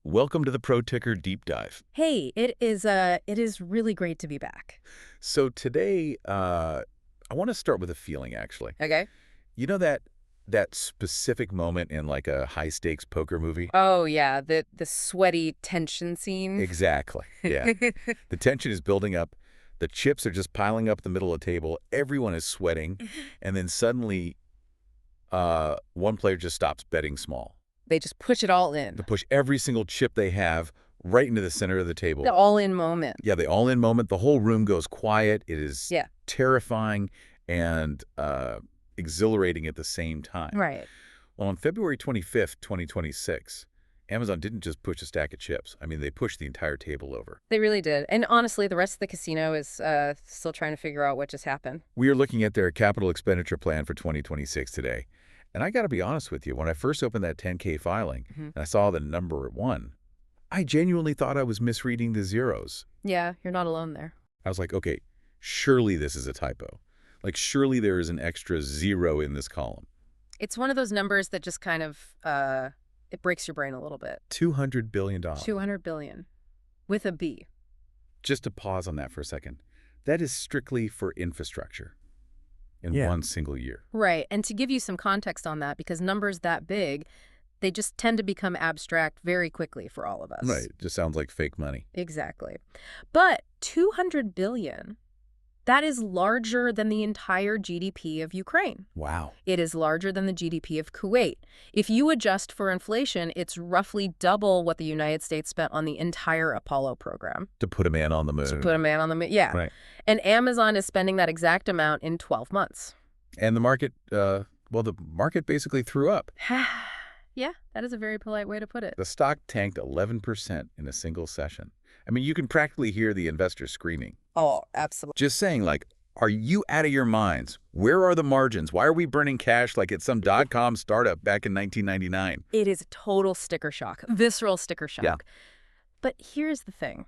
Welcome to the Pro Ticker Deep Dive. Hey, it is really great to be back. So today, I want to start with a feeling, actually. Okay. You know that specific moment in like a high-stakes poker movie? Oh yeah, the sweaty tension scene. Exactly. Yeah. The tension is building up. The chips are just piling up in the middle of the table. Everyone is sweating. And then suddenly, one player just stops betting small. They just push it all in. To push every single chip they have right into the center of the table. The all-in moment. Yeah, the all-in moment. The whole room goes quiet. It is Yeah. terrifying and exhilarating at the same time. Right. Well, on February 25th, 2026, Amazon didn't just push a stack of chips. I mean, they pushed the entire table over. They really did. And honestly, the rest of the casino is still trying to figure out what just happened. We are looking at their capital expenditure plan for 2026 today. And I got to be honest with you, when I first opened that 10K filing and I saw the number 1, I genuinely thought I was misreading the zeros. Yeah, you're not alone there. I was like, okay, surely this is a typo. Like, surely there is an extra 0 in this column. It's one of those numbers that just kind of it breaks your brain a little bit. $200 billion. 200 billion with a B. Just to pause on that for a second. That is strictly for infrastructure in one single year. Right. And to give you some context on that, because numbers that big, they just tend to become abstract very quickly for all of us. Right. Just sounds like fake money. Exactly. But 200 billion, that is larger than the entire GDP of Ukraine. Wow. It is larger than the GDP of Kuwait. If you adjust for inflation, it's roughly double what the United States spent on the entire Apollo program. To put a man on the moon. To put a man on the moon. Yeah. Right. And Amazon is spending that exact amount in 12 months. And the market, the market basically threw up. Yeah, that is a very polite way to put it. The stock tanked 11% in a single session. I mean, you can practically hear the investors screaming. Oh, absolutely. Just saying, like, are you out of your minds? Where are the margins? Why are we burning cash like it's some dot-com startup back in 1999? It is total sticker shock, visceral sticker shock. Yeah. But here's the thing,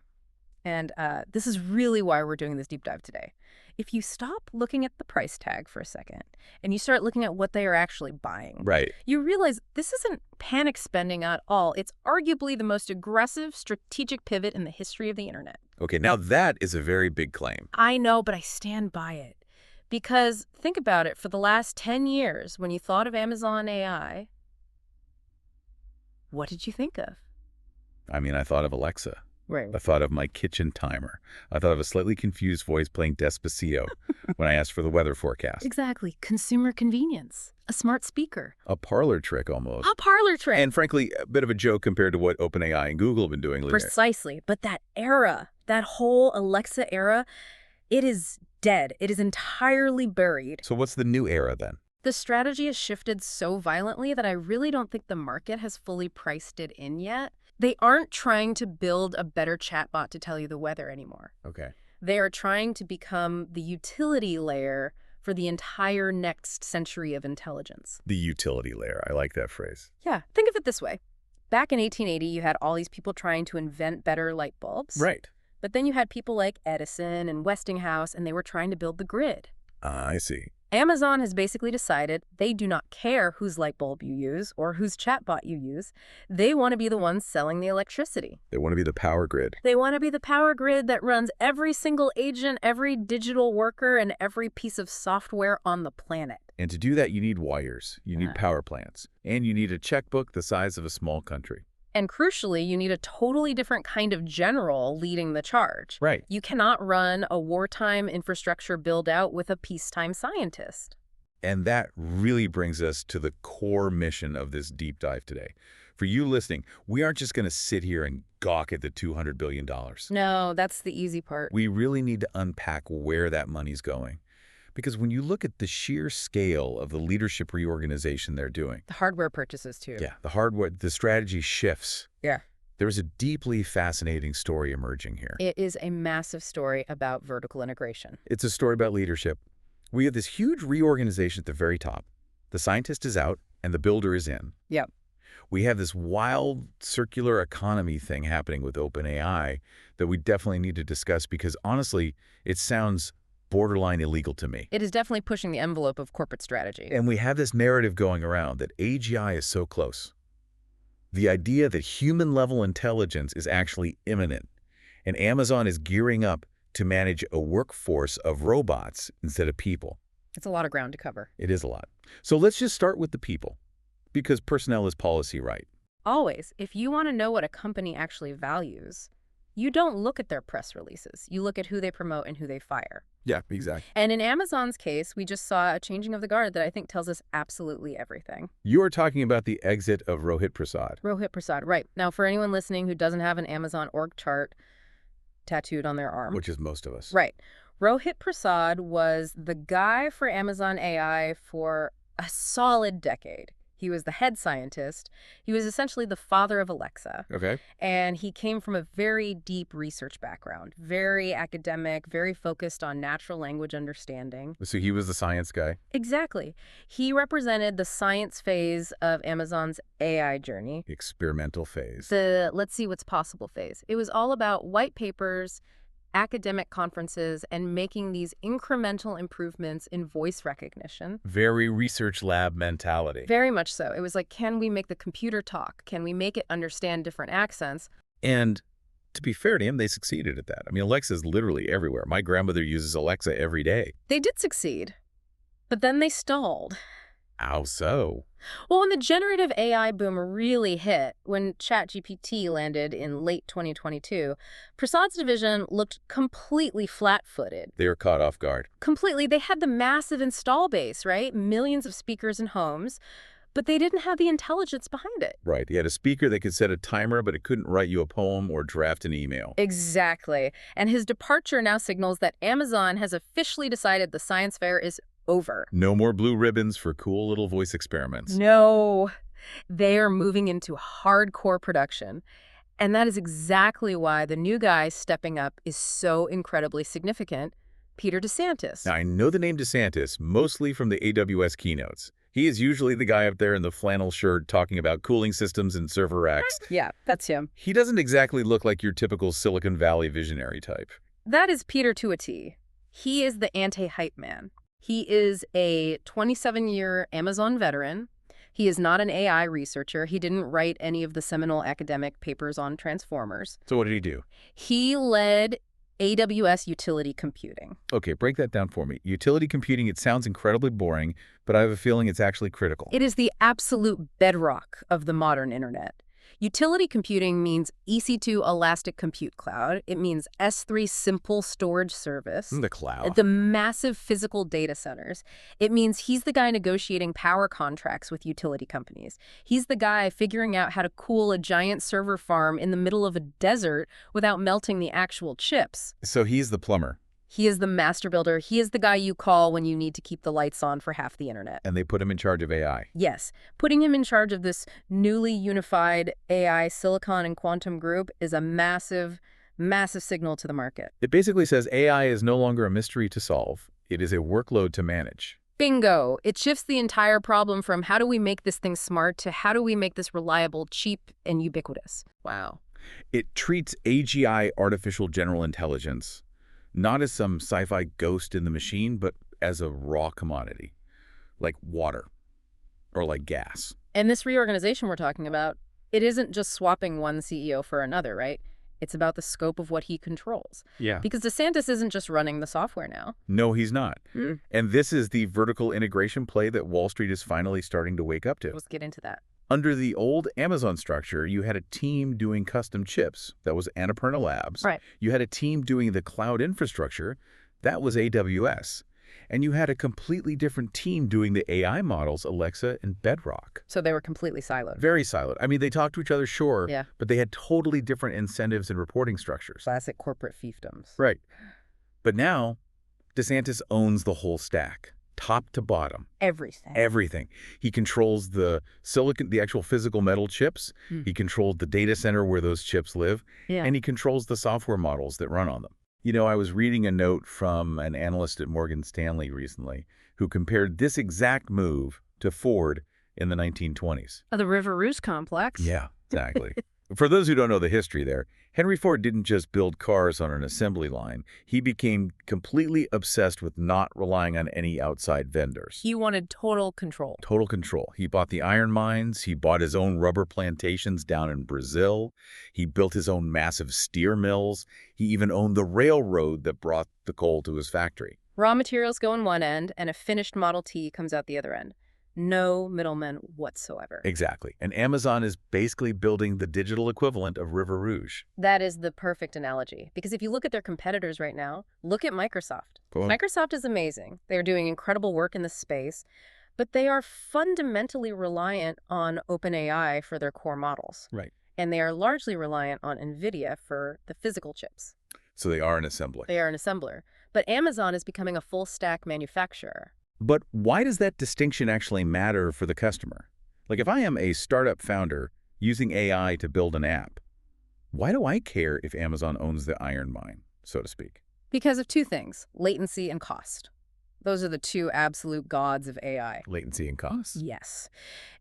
and this is really why we're doing this deep dive today. If you stop looking at the price tag for a second and you start looking at what they are actually buying, Right. you realize this isn't panic spending at all. It's arguably the most aggressive strategic pivot in the history of the internet. Okay, now that is a very big claim. I know, but I stand by it. Because think about it, for the last 10 years, when you thought of Amazon AI, what did you think of? I mean, I thought of Alexa. Right. I thought of my kitchen timer. I thought of a slightly confused voice playing Despacito when I asked for the weather forecast. Exactly. Consumer convenience. A smart speaker. A parlor trick almost. A parlor trick. And frankly, a bit of a joke compared to what OpenAI and Google have been doing. Precisely. But that era, that whole Alexa era, it is dead. It is entirely buried. So what's the new era then? The strategy has shifted so violently that I really don't think the market has fully priced it in yet. They aren't trying to build a better chatbot to tell you the weather anymore. Okay. They are trying to become the utility layer for the entire next century of intelligence. The utility layer. I like that phrase. Yeah, think of it this way. Back in 1880, you had all these people trying to invent better light bulbs. Right. But then you had people like Edison and Westinghouse, and they were trying to build the grid. I see. Amazon has basically decided they do not care whose light bulb you use or whose chatbot you use. They want to be the ones selling the electricity. They want to be the power grid. They want to be the power grid that runs every single agent, every digital worker, and every piece of software on the planet. And to do that, you need wires, you need power plants, and you need a checkbook the size of a small country. And crucially, you need a totally different kind of general leading the charge. Right. You cannot run a wartime infrastructure build-out with a peacetime scientist. And that really brings us to the core mission of this deep dive today. For you listening, we aren't just going to sit here and gawk at the $200 billion. No, that's the easy part. We really need to unpack where that money's going. Because when you look at the sheer scale of the leadership reorganization they're doing. The hardware purchases, too. Yeah, the hardware, the strategy shifts. Yeah. There's a deeply fascinating story emerging here. It is a massive story about vertical integration. It's a story about leadership. We have this huge reorganization at the very top. The scientist is out and the builder is in. Yep. We have this wild circular economy thing happening with OpenAI that we definitely need to discuss because honestly, it sounds borderline illegal to me. It is definitely pushing the envelope of corporate strategy. And we have this narrative going around that AGI is so close. The idea that human-level intelligence is actually imminent, and Amazon is gearing up to manage a workforce of robots instead of people. It's a lot of ground to cover. It is a lot. So let's just start with the people, because personnel is policy, right? Always, if you want to know what a company actually values, you don't look at their press releases. You look at who they promote and who they fire. Yeah, exactly. And in Amazon's case, we just saw a changing of the guard that I think tells us absolutely everything. You are talking about the exit of Rohit Prasad. Rohit Prasad, right. Now, for anyone listening who doesn't have an Amazon org chart tattooed on their arm. Which is most of us. Right. Rohit Prasad was the guy for Amazon AI for a solid decade. He was the head scientist. He was essentially the father of Alexa. Okay. And he came from a very deep research background, very academic, very focused on natural language understanding. So he was the science guy? Exactly. He represented the science phase of Amazon's AI journey. The experimental phase. The let's see what's possible phase. It was all about white papers, academic conferences, and making these incremental improvements in voice recognition. Very research lab mentality. Very much so. It was like, can we make the computer talk? Can we make it understand different accents? And to be fair to him, they succeeded at that. I mean, Alexa's literally everywhere. My grandmother uses Alexa every day. They did succeed, but then they stalled. How so? Well, when the generative AI boom really hit, when ChatGPT landed in late 2022, Prasad's division looked completely flat-footed. They were caught off guard. Completely. They had the massive install base, right? Millions of speakers and homes, but they didn't have the intelligence behind it. Right. He had a speaker that could set a timer, but it couldn't write you a poem or draft an email. Exactly. And his departure now signals that Amazon has officially decided the science fair is over. No more blue ribbons for cool little voice experiments. No, they are moving into hardcore production. And that is exactly why the new guy stepping up is so incredibly significant, Peter DeSantis. Now, I know the name DeSantis mostly from the AWS keynotes. He is usually the guy up there in the flannel shirt talking about cooling systems and server racks. Yeah, that's him. He doesn't exactly look like your typical Silicon Valley visionary type. That is Peter to a T. He is the anti-hype man. He is a 27-year Amazon veteran. He is not an AI researcher. He didn't write any of the seminal academic papers on transformers. So what did he do? He led AWS utility computing. Okay, break that down for me. Utility computing, it sounds incredibly boring, but I have a feeling it's actually critical. It is the absolute bedrock of the modern internet. Utility computing means EC2 Elastic Compute Cloud. It means S3 Simple Storage Service. The cloud. The massive physical data centers. It means he's the guy negotiating power contracts with utility companies. He's the guy figuring out how to cool a giant server farm in the middle of a desert without melting the actual chips. So he's the plumber. He is the master builder. He is the guy you call when you need to keep the lights on for half the internet. And they put him in charge of AI. Yes. Putting him in charge of this newly unified AI silicon and quantum group is a massive, massive signal to the market. It basically says AI is no longer a mystery to solve. It is a workload to manage. Bingo. It shifts the entire problem from how do we make this thing smart to how do we make this reliable, cheap, and ubiquitous. Wow. It treats AGI, artificial general intelligence, not as some sci-fi ghost in the machine, but as a raw commodity, like water or like gas. And this reorganization we're talking about, it isn't just swapping one CEO for another, right? It's about the scope of what he controls. Yeah. Because DeSantis isn't just running the software now. No, he's not. And this is the vertical integration play that Wall Street is finally starting to wake up to. Let's get into that. Under the old Amazon structure, you had a team doing custom chips. That was Annapurna Labs. Right. You had a team doing the cloud infrastructure. That was AWS. And you had a completely different team doing the AI models, Alexa and Bedrock. So they were completely siloed. Very siloed. I mean, they talked to each other, sure, Yeah. but they had totally different incentives and reporting structures. Classic corporate fiefdoms. Right. But now, DeSantis owns the whole stack, top to bottom. Everything. Everything. He controls the silicon, the actual physical metal chips. He controlled the data center where those chips live. Yeah. And he controls the software models that run on them. You know, I was reading a note from an analyst at Morgan Stanley recently who compared this exact move to Ford in the 1920s. The River Rouge complex. Yeah, exactly. For those who don't know the history there, Henry Ford didn't just build cars on an assembly line. He became completely obsessed with not relying on any outside vendors. He wanted total control. Total control. He bought the iron mines. He bought his own rubber plantations down in Brazil. He built his own massive steer mills. He even owned the railroad that brought the coal to his factory. Raw materials go in one end, and a finished Model T comes out the other end. No middlemen whatsoever. Exactly. And Amazon is basically building the digital equivalent of River Rouge. That is the perfect analogy. Because if you look at their competitors right now, look at Microsoft. Microsoft is amazing. They are doing incredible work in this space, but they are fundamentally reliant on OpenAI for their core models. Right. And they are largely reliant on NVIDIA for the physical chips. So they are an assembly. They are an assembler. But Amazon is becoming a full-stack manufacturer. But why does that distinction actually matter for the customer? Like if I am a startup founder using AI to build an app, why do I care if Amazon owns the iron mine, so to speak? Because of two things, latency and cost. Those are the two absolute gods of AI. Latency and cost? Yes.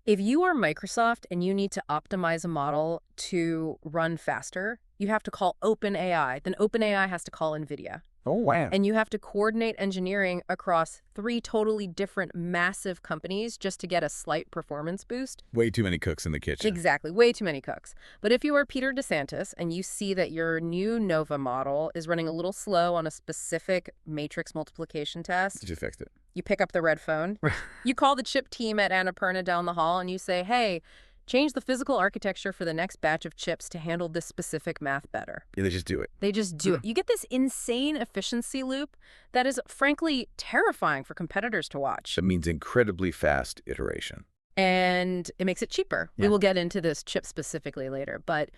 If you are Microsoft and you need to optimize a model to run faster, you have to call OpenAI. Then OpenAI has to call NVIDIA. Oh, wow. And you have to coordinate engineering across 3 totally different massive companies just to get a slight performance boost. Way too many cooks in the kitchen. Exactly. Way too many cooks. But if you are Peter DeSantis and you see that your new Nova model is running a little slow on a specific matrix multiplication test, You just fixed it. you pick up the red phone, you call the chip team at Annapurna down the hall and you say, hey, change the physical architecture for the next batch of chips to handle this specific math better. Yeah, they just do it. They just do it. You get this insane efficiency loop that is, frankly, terrifying for competitors to watch. That means incredibly fast iteration. And it makes it cheaper. Yeah. We will get into this chip specifically later. But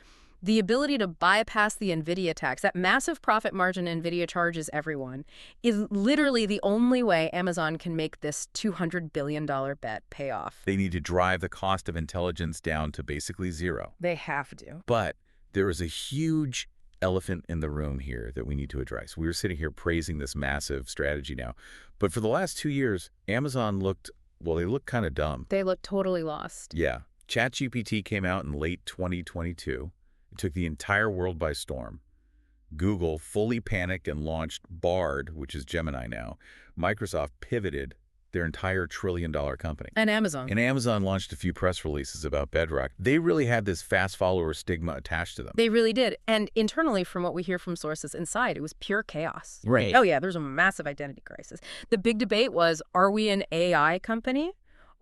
the ability to bypass the NVIDIA tax, that massive profit margin NVIDIA charges everyone, is literally the only way Amazon can make this $200 billion bet pay off. They need to drive the cost of intelligence down to basically zero. They have to. But there is a huge elephant in the room here that we need to address. We were sitting here praising this massive strategy now. But for the last 2 years, Amazon looked, well, they looked kind of dumb. They look totally lost. Yeah. ChatGPT came out in late 2022. It took the entire world by storm. Google fully panicked and launched Bard, which is Gemini now. Microsoft pivoted their entire trillion-dollar company. And Amazon. And Amazon launched a few press releases about Bedrock. They really had this fast follower stigma attached to them. They really did. And internally, from what we hear from sources inside, it was pure chaos. Right. Oh, yeah, there's a massive identity crisis. The big debate was, are we an AI company?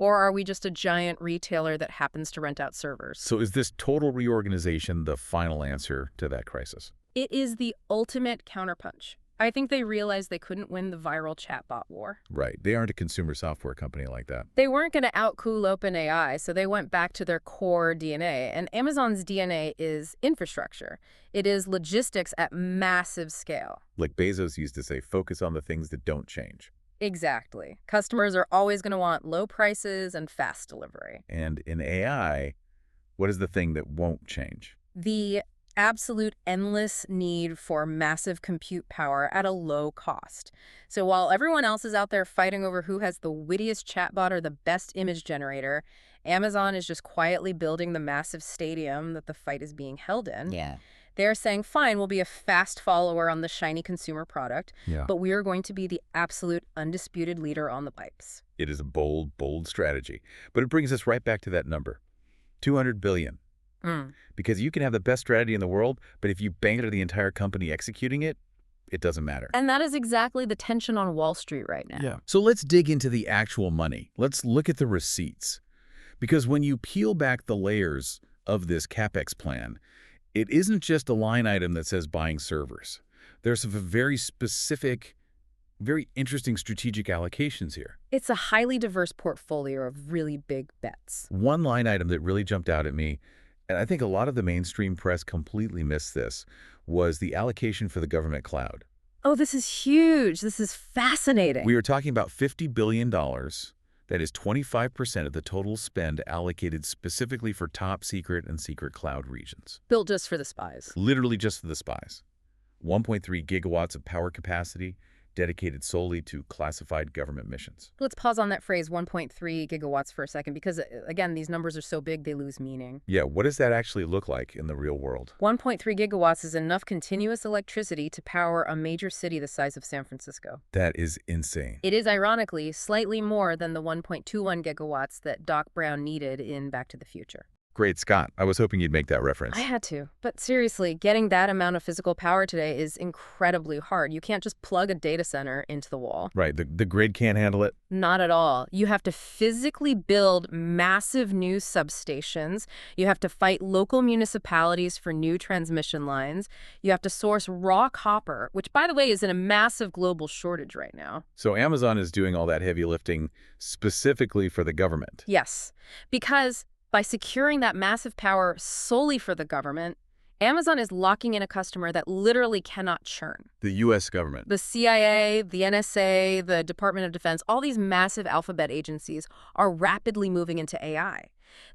Or are we just a giant retailer that happens to rent out servers? So is this total reorganization the final answer to that crisis? It is the ultimate counterpunch. I think they realized they couldn't win the viral chatbot war. Right. They aren't a consumer software company like that. They weren't going to outcool OpenAI, so they went back to their core DNA. And Amazon's DNA is infrastructure. It is logistics at massive scale. Like Bezos used to say, focus on the things that don't change. Exactly. Customers are always going to want low prices and fast delivery. And in AI, what is the thing that won't change? The absolute endless need for massive compute power at a low cost. So while everyone else is out there fighting over who has the wittiest chatbot or the best image generator, Amazon is just quietly building the massive stadium that the fight is being held in. Yeah. They're saying, fine, we'll be a fast follower on the shiny consumer product, but we are going to be the absolute undisputed leader on the pipes. It is a bold, bold strategy. But it brings us right back to that number, $200 billion. Because you can have the best strategy in the world, but if you bank the entire company executing it, it doesn't matter. And that is exactly the tension on Wall Street right now. Yeah. So let's dig into the actual money. Let's look at the receipts. Because when you peel back the layers of this CapEx plan, it isn't just a line item that says buying servers. There's some very specific, very interesting strategic allocations here. It's a highly diverse portfolio of really big bets. One line item that really jumped out at me, and I think a lot of the mainstream press completely missed this, was the allocation for the government cloud. Oh, this is huge. This is fascinating. We are talking about $50 billion. That is 25% of the total spend allocated specifically for top secret and secret cloud regions. Built just for the spies. Literally just for the spies. 1.3 gigawatts of power capacity, dedicated solely to classified government missions. Let's pause on that phrase 1.3 gigawatts for a second because, again, these numbers are so big they lose meaning. Yeah, what does that actually look like in the real world? 1.3 gigawatts is enough continuous electricity to power a major city the size of San Francisco. That is insane. It is, ironically, slightly more than the 1.21 gigawatts that Doc Brown needed in Back to the Future. Great, Scott. I was hoping you'd make that reference. I had to. But seriously, getting that amount of physical power today is incredibly hard. You can't just plug a data center into the wall. Right, the grid can't handle it? Not at all. You have to physically build massive new substations. You have to fight local municipalities for new transmission lines. You have to source raw copper, which, by the way, is in a massive global shortage right now. So Amazon is doing all that heavy lifting specifically for the government? Yes, because by securing that massive power solely for the government, Amazon is locking in a customer that literally cannot churn. The U.S. government. The CIA, the NSA, the Department of Defense, all these massive alphabet agencies are rapidly moving into AI.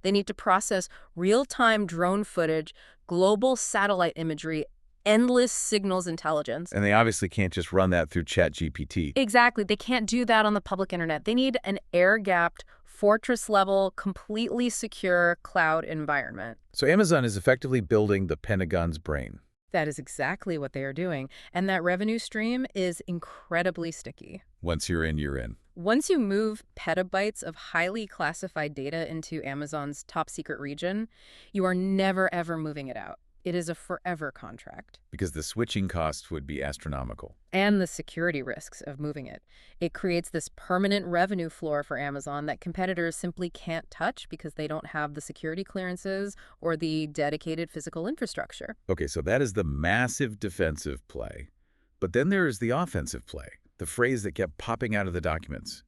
They need to process real-time drone footage, global satellite imagery, endless signals intelligence. And they obviously can't just run that through ChatGPT. Exactly. They can't do that on the public internet. They need an air-gapped, fortress-level, completely secure cloud environment. So Amazon is effectively building the Pentagon's brain. That is exactly what they are doing. And that revenue stream is incredibly sticky. Once you're in, you're in. Once you move petabytes of highly classified data into Amazon's top-secret region, you are never, ever moving it out. It is a forever contract. Because the switching costs would be astronomical. And the security risks of moving it. It creates this permanent revenue floor for Amazon that competitors simply can't touch because they don't have the security clearances or the dedicated physical infrastructure. Okay, so that is the massive defensive play. But then there is the offensive play, the phrase that kept popping out of the documents.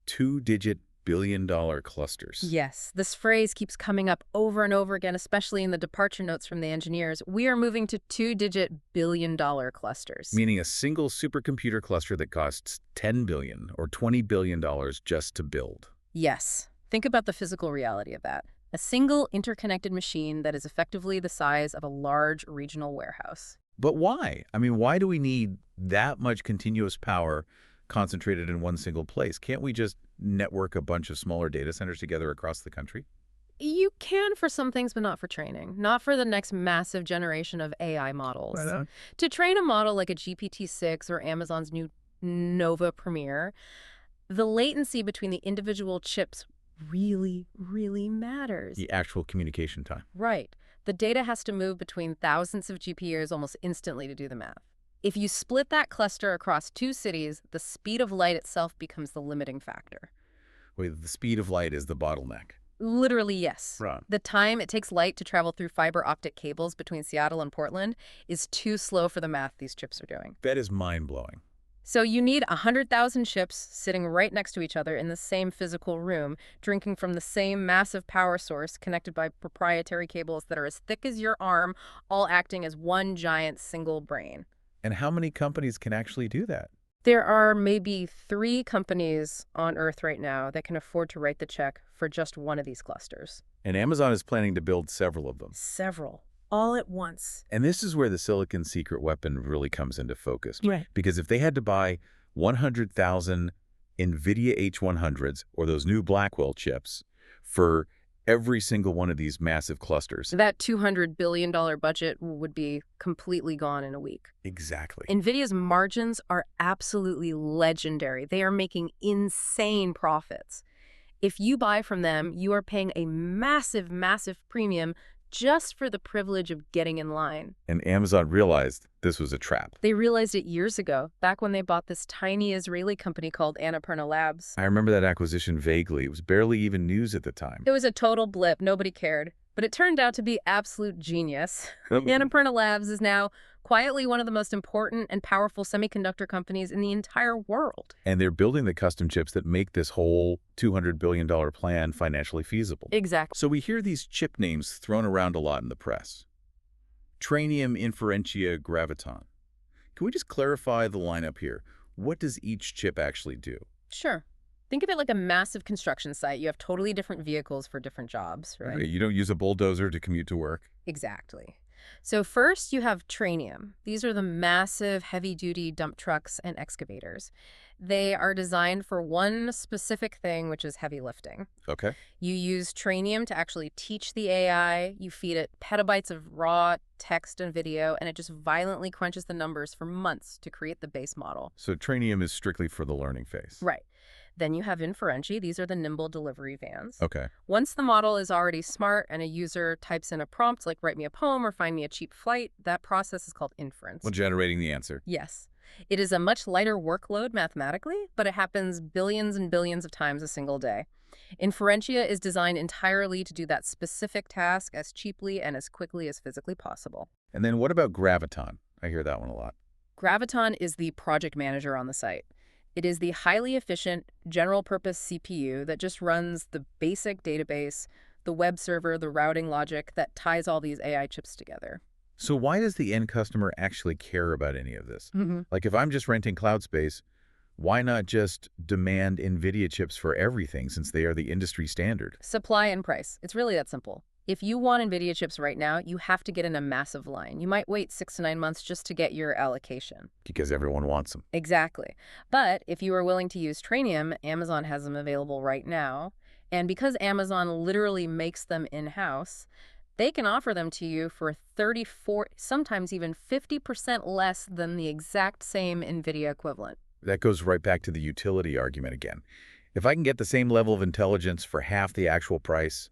Two-digit billion-dollar clusters. Yes, this phrase keeps coming up over and over again, especially in the departure notes from the engineers. We are moving to two-digit billion-dollar clusters. Meaning a single supercomputer cluster that costs $10 billion or $20 billion just to build. Yes. Think about the physical reality of that. A single interconnected machine that is effectively the size of a large regional warehouse. But why? I mean, why do we need that much continuous power concentrated in one single place? Can't we just network a bunch of smaller data centers together across the country? You can for some things, but not for training. Not for the next massive generation of AI models. Right on. To train a model like a GPT-6 or Amazon's new Nova Premier, the latency between the individual chips really, really matters. The actual communication time. Right. The data has to move between thousands of GPUs almost instantly to do the math. If you split that cluster across two cities, the speed of light itself becomes the limiting factor. Wait, the speed of light is the bottleneck. Literally, yes. Right. The time it takes light to travel through fiber optic cables between Seattle and Portland is too slow for the math these chips are doing. That is mind-blowing. So you need 100,000 chips sitting right next to each other in the same physical room, drinking from the same massive power source connected by proprietary cables that are as thick as your arm, all acting as one giant single brain. And how many companies can actually do that? There are maybe 3 companies on Earth right now that can afford to write the check for just one of these clusters. And Amazon is planning to build several of them. Several. All at once. And this is where the silicon secret weapon really comes into focus. Right. Because if they had to buy 100,000 NVIDIA H100s or those new Blackwell chips for every single one of these massive clusters. That $200 billion budget would be completely gone in a week. Exactly. NVIDIA's margins are absolutely legendary. They are making insane profits. If you buy from them, you are paying a massive, massive premium just for the privilege of getting in line. And Amazon realized this was a trap. They realized it years ago, back when they bought this tiny Israeli company called Annapurna Labs. I remember that acquisition vaguely. It was barely even news at the time. It was a total blip. Nobody cared. But it turned out to be absolute genius. Annapurna Labs is now quietly one of the most important and powerful semiconductor companies in the entire world. And they're building the custom chips that make this whole $200 billion plan financially feasible. Exactly. So we hear these chip names thrown around a lot in the press. Trainium, Inferentia, Graviton. Can we just clarify the lineup here? What does each chip actually do? Sure. Think of it like a massive construction site. You have totally different vehicles for different jobs, right? You don't use a bulldozer to commute to work. Exactly. So first you have Trainium. These are the massive heavy-duty dump trucks and excavators. They are designed for one specific thing, which is heavy lifting. Okay. You use Trainium to actually teach the AI. You feed it petabytes of raw text and video, and it just violently crunches the numbers for months to create the base model. So Trainium is strictly for the learning phase. Right. Then you have Inferentia. These are the nimble delivery vans. Okay. Once the model is already smart and a user types in a prompt like write me a poem or find me a cheap flight, that process is called inference. Well, generating the answer. Yes. It is a much lighter workload mathematically, but it happens billions and billions of times a single day. Inferentia is designed entirely to do that specific task as cheaply and as quickly as physically possible. And then what about Graviton? I hear that one a lot. Graviton is the project manager on the site. It is the highly efficient, general-purpose CPU that just runs the basic database, the web server, the routing logic that ties all these AI chips together. So why does the end customer actually care about any of this? Like if I'm just renting cloud space, why not just demand NVIDIA chips for everything since they are the industry standard? Supply and price. It's really that simple. If you want NVIDIA chips right now, you have to get in a massive line. You might wait 6 to 9 months just to get your allocation. Because everyone wants them. Exactly. But if you are willing to use Trainium, Amazon has them available right now. And because Amazon literally makes them in-house, they can offer them to you for 34, sometimes even 50% less than the exact same NVIDIA equivalent. That goes right back to the utility argument again. If I can get the same level of intelligence for half the actual price,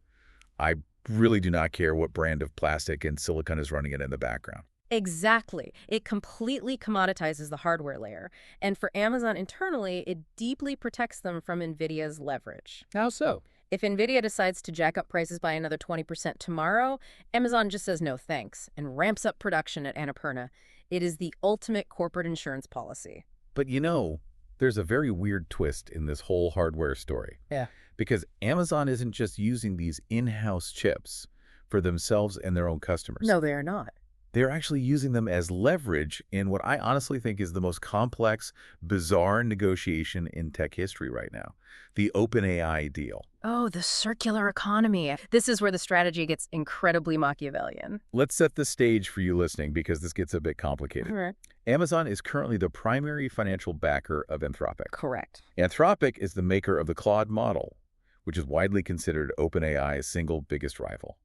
I really do not care what brand of plastic and silicon is running it in the background. Exactly. It completely commoditizes the hardware layer. And for Amazon internally, it deeply protects them from NVIDIA's leverage. How so? If NVIDIA decides to jack up prices by another 20% tomorrow, Amazon just says no thanks and ramps up production at Annapurna. It is the ultimate corporate insurance policy. But you know, there's a very weird twist in this whole hardware story. Yeah. Because Amazon isn't just using these in-house chips for themselves and their own customers. No, they are not. They're actually using them as leverage in what I honestly think is the most complex, bizarre negotiation in tech history right now, the OpenAI deal. Oh, the circular economy. This is where the strategy gets incredibly Machiavellian. Let's set the stage for you listening because this gets a bit complicated. Right. Amazon is currently the primary financial backer of Anthropic. Correct. Anthropic is the maker of the Claude model, which is widely considered OpenAI's single biggest rival.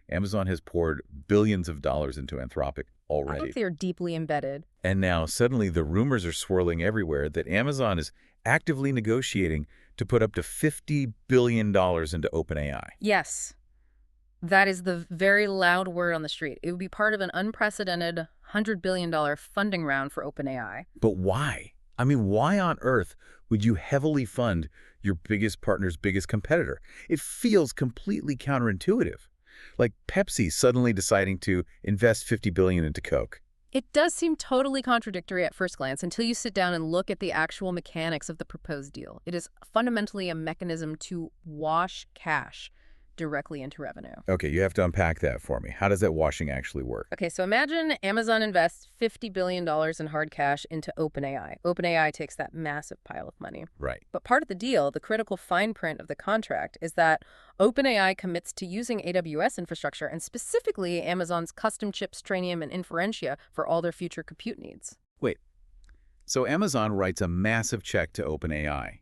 Amazon has poured billions of dollars into Anthropic I already. think they're deeply embedded. And now suddenly the rumors are swirling everywhere that Amazon is actively negotiating to put up to $50 billion into OpenAI. Yes. That is the very loud word on the street. It would be part of an unprecedented $100 billion funding round for OpenAI. But why? I mean, why on earth would you heavily fund your biggest partner's biggest competitor? It feels completely counterintuitive. Like Pepsi suddenly deciding to invest $50 billion into Coke. It does seem totally contradictory at first glance until you sit down and look at the actual mechanics of the proposed deal. It is fundamentally a mechanism to wash cash directly into revenue. Okay, you have to unpack that for me. How does that washing actually work? Okay, so imagine Amazon invests $50 billion in hard cash into OpenAI. OpenAI takes that massive pile of money. Right. But part of the deal, the critical fine print of the contract, is that OpenAI commits to using AWS infrastructure and specifically Amazon's custom chips, Trainium, and Inferentia for all their future compute needs. Wait. So Amazon writes a massive check to OpenAI.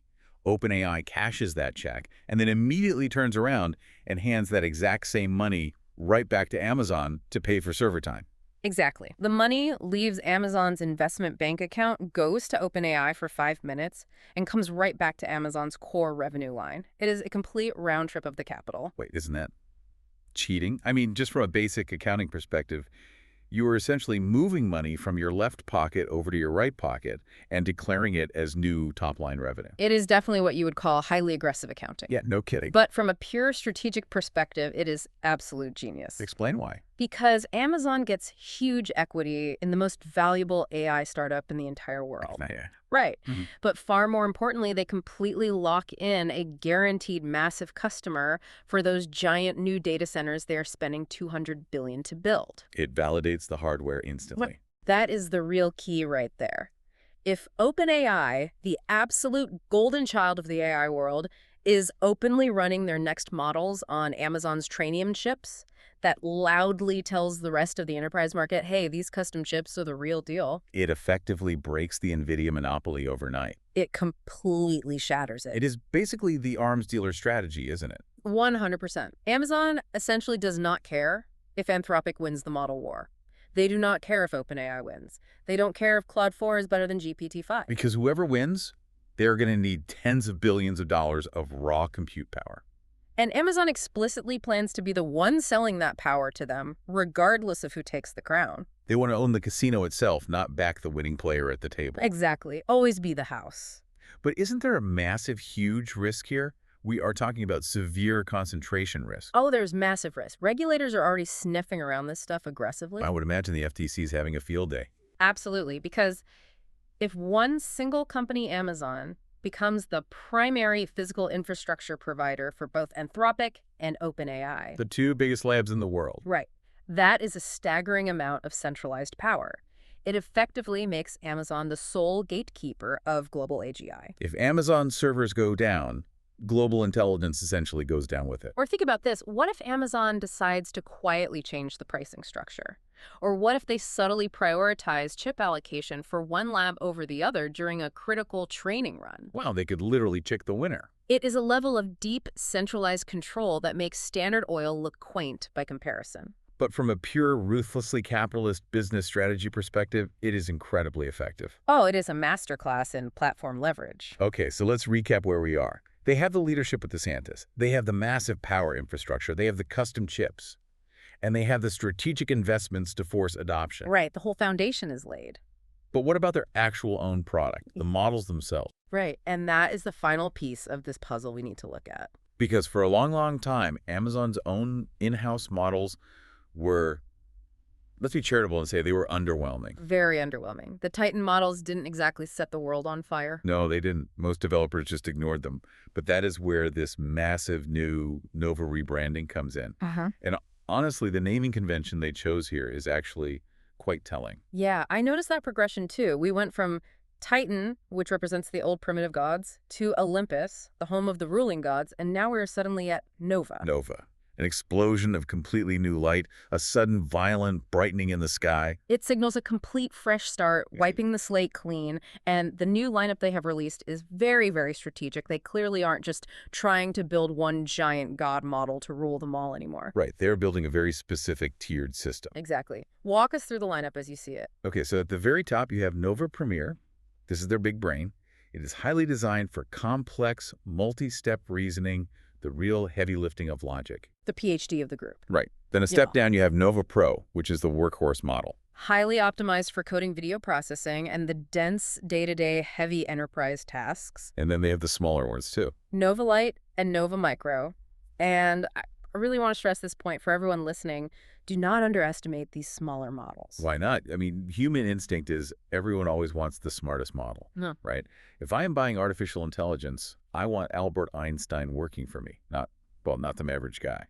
OpenAI cashes that check and then immediately turns around and hands that exact same money right back to Amazon to pay for server time. Exactly. The money leaves Amazon's investment bank account, goes to OpenAI for 5 minutes, and comes right back to Amazon's core revenue line. It is a complete round trip of the capital. Wait, isn't that cheating? I mean, just from a basic accounting perspective, you are essentially moving money from your left pocket over to your right pocket and declaring it as new top-line revenue. It is definitely what you would call highly aggressive accounting. Yeah, no kidding. But from a pure strategic perspective, it is absolute genius. Explain why. Because Amazon gets huge equity in the most valuable AI startup in the entire world. Yeah. Right. Mhm. But far more importantly, they completely lock in a guaranteed massive customer for those giant new data centers they are spending $200 billion to build. It validates the hardware instantly. That is the real key right there. If OpenAI, the absolute golden child of the AI world, is openly running their next models on Amazon's Trainium chips that loudly tells the rest of the enterprise market, hey, these custom chips are the real deal. It effectively breaks the NVIDIA monopoly overnight. It completely shatters it. It is basically the arms dealer strategy, isn't it? 100%. Amazon essentially does not care if Anthropic wins the model war. They do not care if OpenAI wins. They don't care if Claude 4 is better than GPT-5. Because whoever wins, they're going to need tens of billions of dollars of raw compute power. And Amazon explicitly plans to be the one selling that power to them, regardless of who takes the crown. They want to own the casino itself, not back the winning player at the table. Exactly. Always be the house. But isn't there a massive, huge risk here? We are talking about severe concentration risk. Oh, there's massive risk. Regulators are already sniffing around this stuff aggressively. I would imagine the FTC is having a field day. Absolutely, because if one single company, Amazon, becomes the primary physical infrastructure provider for both Anthropic and OpenAI. The two biggest labs in the world. Right. That is a staggering amount of centralized power. It effectively makes Amazon the sole gatekeeper of global AGI. If Amazon servers go down, global intelligence essentially goes down with it. Or think about this. What if Amazon decides to quietly change the pricing structure? Or what if they subtly prioritize chip allocation for one lab over the other during a critical training run? Wow, they could literally pick the winner. It is a level of deep, centralized control that makes Standard Oil look quaint by comparison. But from a pure, ruthlessly capitalist business strategy perspective, it is incredibly effective. Oh, it is a masterclass in platform leverage. Okay, so let's recap where we are. They have the leadership with DeSantis. They have the massive power infrastructure. They have the custom chips. And they have the strategic investments to force adoption. Right, the whole foundation is laid. But what about their actual own product, the models themselves? Right, and that is the final piece of this puzzle we need to look at. Because for a long, long time, Amazon's own in-house models were, let's be charitable and say they were underwhelming. Very underwhelming. The Titan models didn't exactly set the world on fire. No, they didn't. Most developers just ignored them. But that is where this massive new Nova rebranding comes in. And honestly, the naming convention they chose here is actually quite telling. Yeah, I noticed that progression too. We went from Titan, which represents the old primitive gods, to Olympus, the home of the ruling gods, and now we're suddenly at Nova. Nova. An explosion of completely new light, a sudden violent brightening in the sky. It signals a complete fresh start, wiping the slate clean, and the new lineup they have released is very, very strategic. They clearly aren't just trying to build one giant god model to rule them all anymore. Right, they're building a very specific tiered system. Exactly. Walk us through the lineup as you see it. Okay, so at the very top you have Nova Premier. This is their big brain. It is highly designed for complex, multi-step reasoning, the real heavy lifting of logic. The PhD of the group. Right. Then a step down, you have Nova Pro, which is the workhorse model. Highly optimized for coding video processing and the dense day-to-day heavy enterprise tasks. And then they have the smaller ones, too. Nova Lite and Nova Micro. And I really want to stress this point for everyone listening. Do not underestimate these smaller models. Why not? I mean, human instinct is everyone always wants the smartest model, right? If I am buying artificial intelligence, I want Albert Einstein working for me, not the average guy.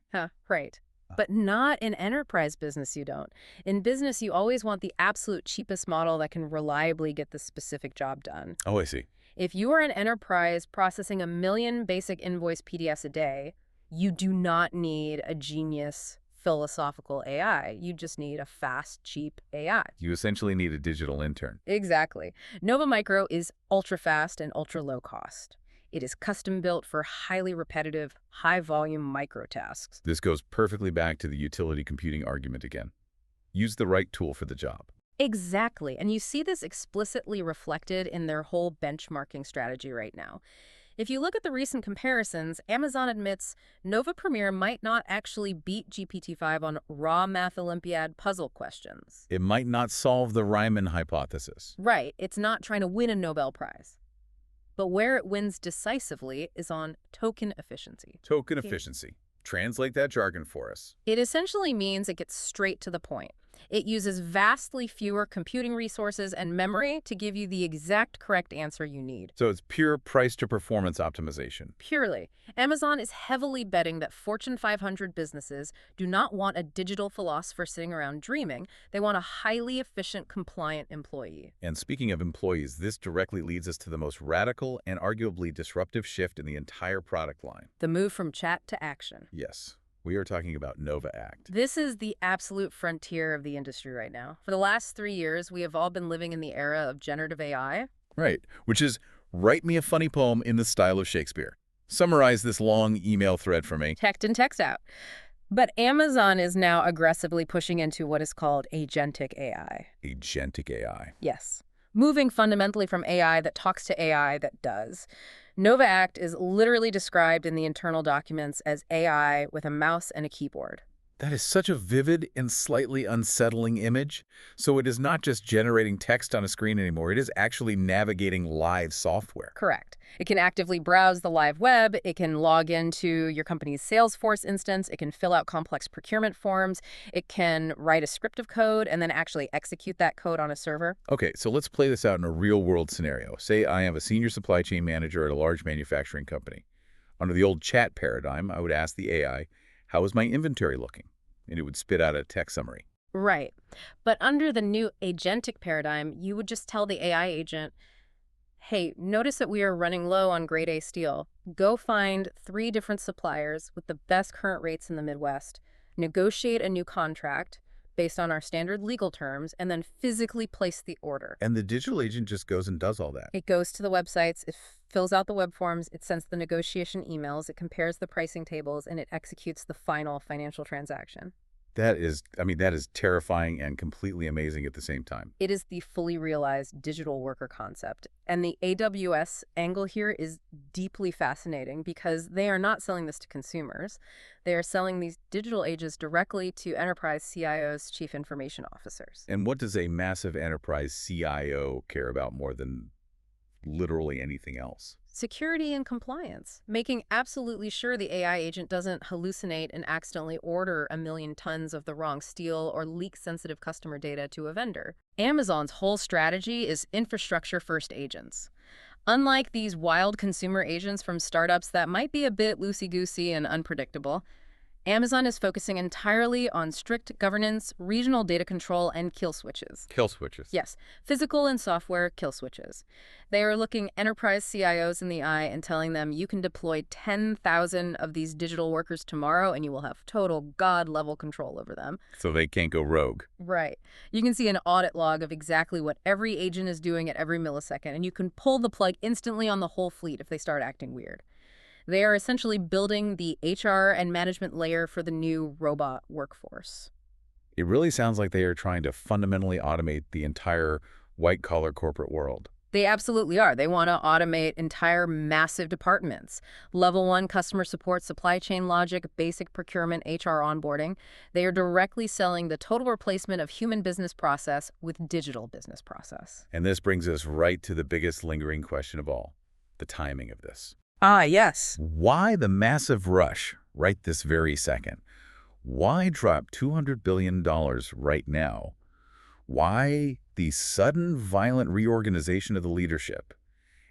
Right. But not in enterprise business, you don't. In business, you always want the absolute cheapest model that can reliably get the specific job done. Oh, I see. If you are an enterprise processing 1 million basic invoice PDFs a day, you do not need a genius philosophical AI. You just need a fast, cheap AI. You essentially need a digital intern. Exactly. Nova Micro is ultra fast and ultra low cost. It is custom built for highly repetitive, high volume micro tasks. This goes perfectly back to the utility computing argument again. Use the right tool for the job. Exactly. And you see this explicitly reflected in their whole benchmarking strategy right now. If you look at the recent comparisons, Amazon admits Nova Premier might not actually beat GPT-5 on raw Math Olympiad puzzle questions. It might not solve the Riemann hypothesis. Right. It's not trying to win a Nobel Prize. But where it wins decisively is on token efficiency. Token efficiency. Translate that jargon for us. It essentially means it gets straight to the point. It uses vastly fewer computing resources and memory to give you the exact correct answer you need. So it's pure price-to-performance optimization. Purely. Amazon is heavily betting that Fortune 500 businesses do not want a digital philosopher sitting around dreaming. They want a highly efficient, compliant employee. And speaking of employees, this directly leads us to the most radical and arguably disruptive shift in the entire product line. The move from chat to action. Yes, we are talking about Nova Act. This is the absolute frontier of the industry right now. For the last 3 years, we have all been living in the era of generative AI. Right, which is write me a funny poem in the style of Shakespeare. Summarize this long email thread for me. Text in, text out. But Amazon is now aggressively pushing into what is called agentic AI. Agentic AI. Yes. Moving fundamentally from AI that talks to AI that does. Nova Act is literally described in the internal documents as AI with a mouse and a keyboard. That is such a vivid and slightly unsettling image. So it is not just generating text on a screen anymore. It is actually navigating live software. Correct. It can actively browse the live web. It can log into your company's Salesforce instance. It can fill out complex procurement forms. It can write a script of code and then actually execute that code on a server. Okay, so let's play this out in a real-world scenario. Say I am a senior supply chain manager at a large manufacturing company. Under the old chat paradigm, I would ask the AI, how is my inventory looking? And it would spit out a text summary. Right. But under the new agentic paradigm, you would just tell the AI agent, hey, notice that we are running low on grade A steel. Go find 3 different suppliers with the best current rates in the Midwest, negotiate a new contract based on our standard legal terms, and then physically place the order. And the digital agent just goes and does all that. It goes to the websites, it fills out the web forms, it sends the negotiation emails, it compares the pricing tables, and it executes the final financial transaction. That is terrifying and completely amazing at the same time. It is the fully realized digital worker concept. And the AWS angle here is deeply fascinating because they are not selling this to consumers. They are selling these digital agents directly to enterprise CIOs, chief information officers. And what does a massive enterprise CIO care about more than literally anything else? Security and compliance, making absolutely sure the AI agent doesn't hallucinate and accidentally order 1 million tons of the wrong steel or leak sensitive customer data to a vendor. Amazon's whole strategy is infrastructure-first agents. Unlike these wild consumer agents from startups that might be a bit loosey-goosey and unpredictable, Amazon is focusing entirely on strict governance, regional data control, and kill switches. Kill switches. Yes, physical and software kill switches. They are looking enterprise CIOs in the eye and telling them you can deploy 10,000 of these digital workers tomorrow and you will have total God-level control over them. So they can't go rogue. Right. You can see an audit log of exactly what every agent is doing at every millisecond, and you can pull the plug instantly on the whole fleet if they start acting weird. They are essentially building the HR and management layer for the new robot workforce. It really sounds like they are trying to fundamentally automate the entire white-collar corporate world. They absolutely are. They want to automate entire massive departments. Level 1 customer support, supply chain logic, basic procurement, HR onboarding. They are directly selling the total replacement of human business process with digital business process. And this brings us right to the biggest lingering question of all, the timing of this. Ah, yes. Why the massive rush right this very second? Why drop $200 billion right now? Why the sudden violent reorganization of the leadership?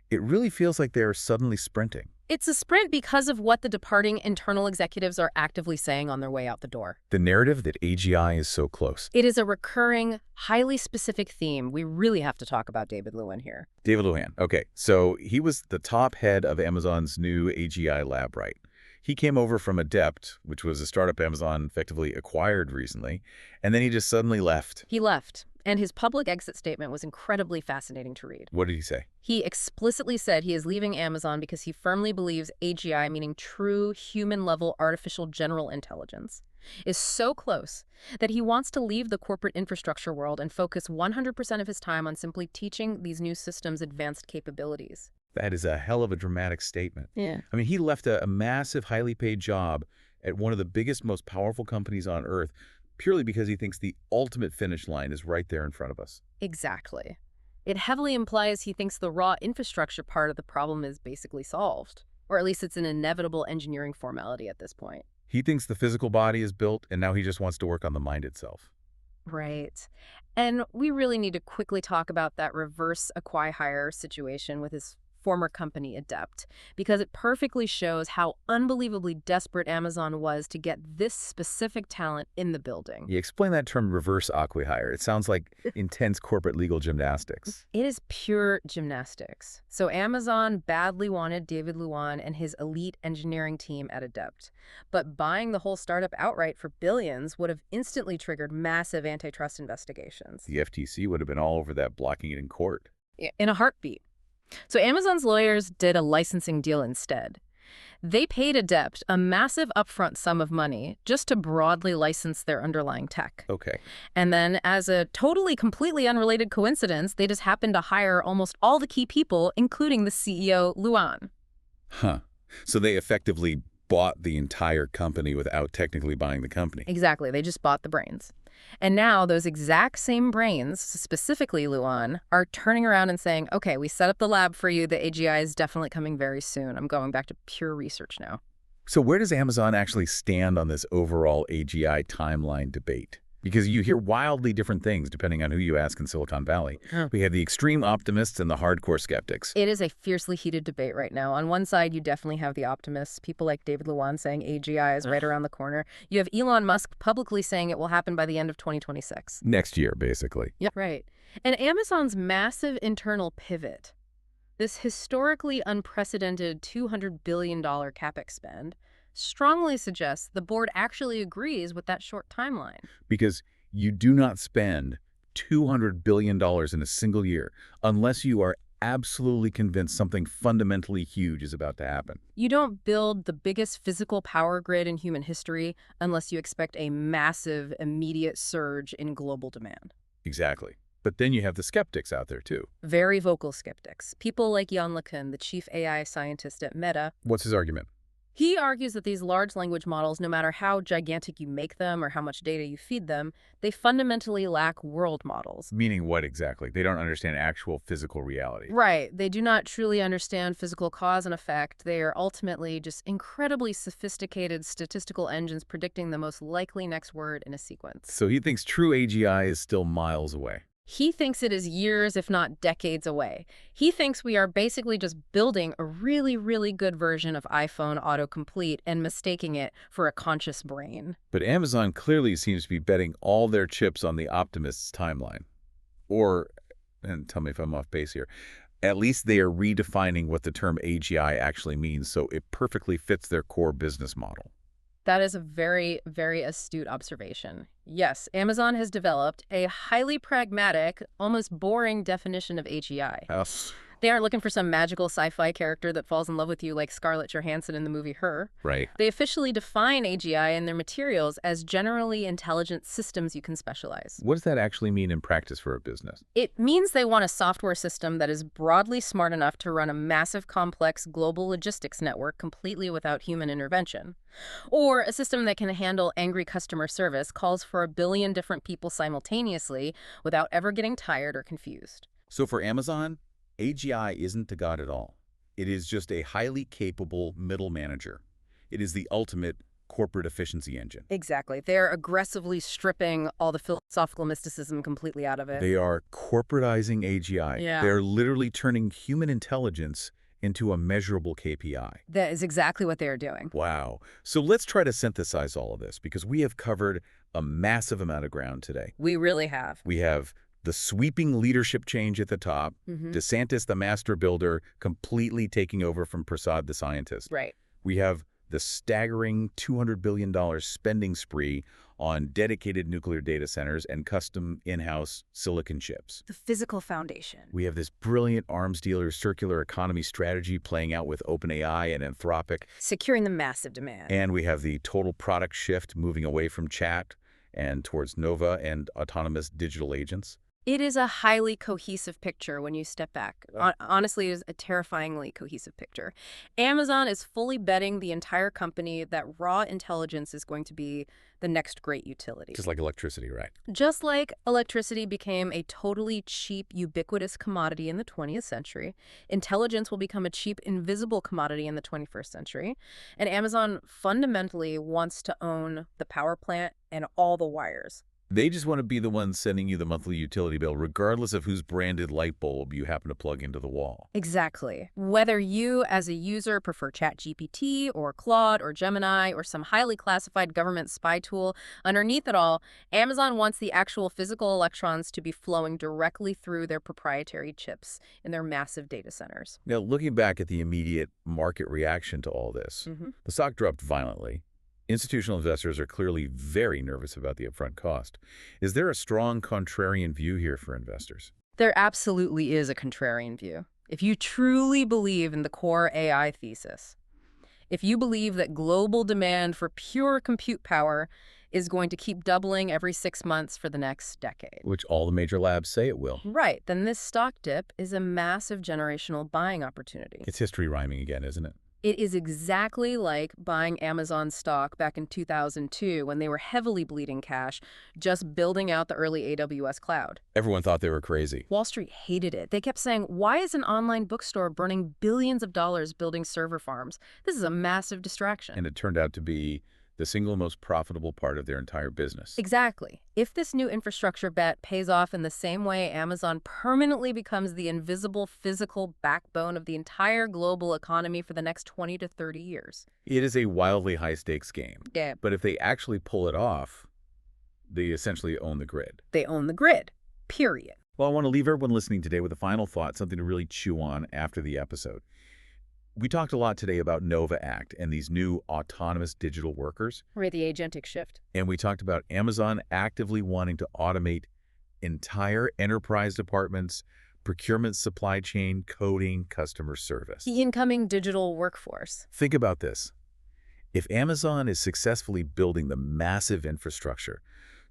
It really feels like they are suddenly sprinting. It's a sprint because of what the departing internal executives are actively saying on their way out the door. The narrative that AGI is so close. It is a recurring, highly specific theme. We really have to talk about David Luan here. David Luan. Okay, so he was the top head of Amazon's new AGI lab, right? He came over from Adept, which was a startup Amazon effectively acquired recently, and then he just suddenly left. He left, and his public exit statement was incredibly fascinating to read. What did he say? He explicitly said he is leaving Amazon because he firmly believes AGI, meaning true human-level artificial general intelligence, is so close that he wants to leave the corporate infrastructure world and focus 100% of his time on simply teaching these new systems advanced capabilities. That is a hell of a dramatic statement. Yeah. I mean, he left a massive, highly paid job at one of the biggest, most powerful companies on Earth purely because he thinks the ultimate finish line is right there in front of us. Exactly. It heavily implies he thinks the raw infrastructure part of the problem is basically solved, or at least it's an inevitable engineering formality at this point. He thinks the physical body is built, and now he just wants to work on the mind itself. Right. And we really need to quickly talk about that reverse acquire situation with his former company, Adept, because it perfectly shows how unbelievably desperate Amazon was to get this specific talent in the building. You explain that term reverse acquihire. It sounds like intense corporate legal gymnastics. It is pure gymnastics. So Amazon badly wanted David Luan and his elite engineering team at Adept. But buying the whole startup outright for billions would have instantly triggered massive antitrust investigations. The FTC would have been all over that, blocking it in court. In a heartbeat. So Amazon's lawyers did a licensing deal instead. They paid Adept a massive upfront sum of money just to broadly license their underlying tech. Okay. And then, as a completely unrelated coincidence, they just happened to hire almost all the key people, including the CEO, Luan. Huh. So they effectively bought the entire company without technically buying the company. Exactly. They just bought the brains. And now those exact same brains, specifically Luan, are turning around and saying, okay, we set up the lab for you. The AGI is definitely coming very soon. I'm going back to pure research now. So where does Amazon actually stand on this overall AGI timeline debate? Because you hear wildly different things depending on who you ask in Silicon Valley. We have the extreme optimists and the hardcore skeptics. It is a fiercely heated debate right now. On one side, you definitely have the optimists, people like David Luan saying AGI is right around the corner. You have Elon Musk publicly saying it will happen by the end of 2026. Next year, basically. Yeah, right. And Amazon's massive internal pivot, this historically unprecedented $200 billion CapEx spend, strongly suggests the board actually agrees with that short timeline. Because you do not spend $200 billion in a single year unless you are absolutely convinced something fundamentally huge is about to happen. You don't build the biggest physical power grid in human history unless you expect a massive, immediate surge in global demand. Exactly. But then you have the skeptics out there, too. Very vocal skeptics. People like Jan LeCun, the chief AI scientist at Meta. What's his argument? He argues that these large language models, no matter how gigantic you make them or how much data you feed them, they fundamentally lack world models. Meaning what exactly? They don't understand actual physical reality. Right. They do not truly understand physical cause and effect. They are ultimately just incredibly sophisticated statistical engines predicting the most likely next word in a sequence. So he thinks true AGI is still miles away. He thinks it is years, if not decades away. He thinks we are basically just building a really, really good version of iPhone autocomplete and mistaking it for a conscious brain. But Amazon clearly seems to be betting all their chips on the optimist's timeline. Or, and tell me if I'm off base here, at least they are redefining what the term AGI actually means so it perfectly fits their core business model. That is a very, very astute observation. Yes, Amazon has developed a highly pragmatic, almost boring definition of AGI. Yes. They aren't looking for some magical sci-fi character that falls in love with you like Scarlett Johansson in the movie Her. Right. They officially define AGI in their materials as generally intelligent systems you can specialize. What does that actually mean in practice for a business? It means they want a software system that is broadly smart enough to run a massive, complex global logistics network completely without human intervention. Or a system that can handle angry customer service calls for 1 billion different people simultaneously without ever getting tired or confused. So for Amazon, AGI isn't the god at all. It is just a highly capable middle manager. It is the ultimate corporate efficiency engine. Exactly. They're aggressively stripping all the philosophical mysticism completely out of it. They are corporatizing AGI. Yeah. They're literally turning human intelligence into a measurable KPI. That is exactly what they're doing. Wow. So let's try to synthesize all of this because we have covered a massive amount of ground today. We really have. We have the sweeping leadership change at the top, DeSantis, the master builder, completely taking over from Prasad, the scientist. Right. We have the staggering $200 billion spending spree on dedicated nuclear data centers and custom in-house silicon chips. The physical foundation. We have this brilliant arms dealer circular economy strategy playing out with OpenAI and Anthropic. Securing the massive demand. And we have the total product shift moving away from chat and towards Nova and autonomous digital agents. It is a highly cohesive picture when you step back. Honestly, it is a terrifyingly cohesive picture. Amazon is fully betting the entire company that raw intelligence is going to be the next great utility. Just like electricity, right? Just like electricity became a totally cheap, ubiquitous commodity in the 20th century, intelligence will become a cheap, invisible commodity in the 21st century. And Amazon fundamentally wants to own the power plant and all the wires. They just want to be the ones sending you the monthly utility bill, regardless of whose branded light bulb you happen to plug into the wall. Exactly. Whether you, as a user, prefer ChatGPT or Claude or Gemini or some highly classified government spy tool, underneath it all, Amazon wants the actual physical electrons to be flowing directly through their proprietary chips in their massive data centers. Now, looking back at the immediate market reaction to all this, the stock dropped violently. Institutional investors are clearly very nervous about the upfront cost. Is there a strong contrarian view here for investors? There absolutely is a contrarian view. If you truly believe in the core AI thesis, if you believe that global demand for pure compute power is going to keep doubling every 6 months for the next decade, Which all the major labs say it will. right, then this stock dip is a massive generational buying opportunity. It's history rhyming again, isn't it? It is exactly like buying Amazon stock back in 2002 when they were heavily bleeding cash, just building out the early AWS cloud. Everyone thought they were crazy. Wall Street hated it. They kept saying, why is an online bookstore burning billions of dollars building server farms? This is a massive distraction. And it turned out to be the single most profitable part of their entire business. Exactly. If this new infrastructure bet pays off in the same way Amazon permanently becomes the invisible physical backbone of the entire global economy for the next 20 to 30 years. It is a wildly high-stakes game. Yeah. But if they actually pull it off, they essentially own the grid. They own the grid. Period. Well, I want to leave everyone listening today with a final thought, something to really chew on after the episode. We talked a lot today about Nova Act and these new autonomous digital workers. Right, the agentic shift. And we talked about Amazon actively wanting to automate entire enterprise departments, procurement, supply chain, coding, customer service. The incoming digital workforce. Think about this. If Amazon is successfully building the massive infrastructure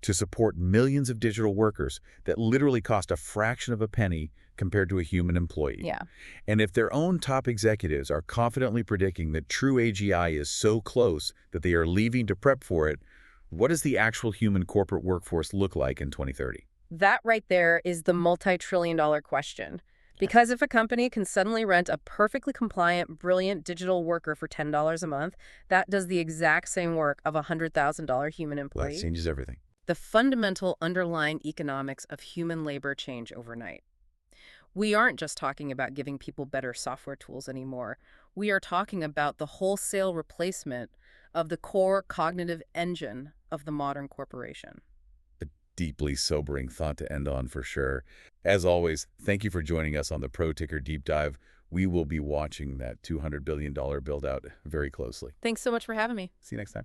to support millions of digital workers that literally cost a fraction of a penny compared to a human employee. Yeah. And if their own top executives are confidently predicting that true AGI is so close that they are leaving to prep for it, what does the actual human corporate workforce look like in 2030? That right there is the multi-trillion-dollar question. Because if a company can suddenly rent a perfectly compliant, brilliant digital worker for $10 a month, that does the exact same work of a $100,000 human Well, employee. that changes everything. The fundamental underlying economics of human labor change overnight. We aren't just talking about giving people better software tools anymore. We are talking about the wholesale replacement of the core cognitive engine of the modern corporation. Deeply sobering thought to end on for sure. As always, thank you for joining us on the ProTicker Deep Dive. We will be watching that $200 billion build out very closely. Thanks so much for having me. See you next time.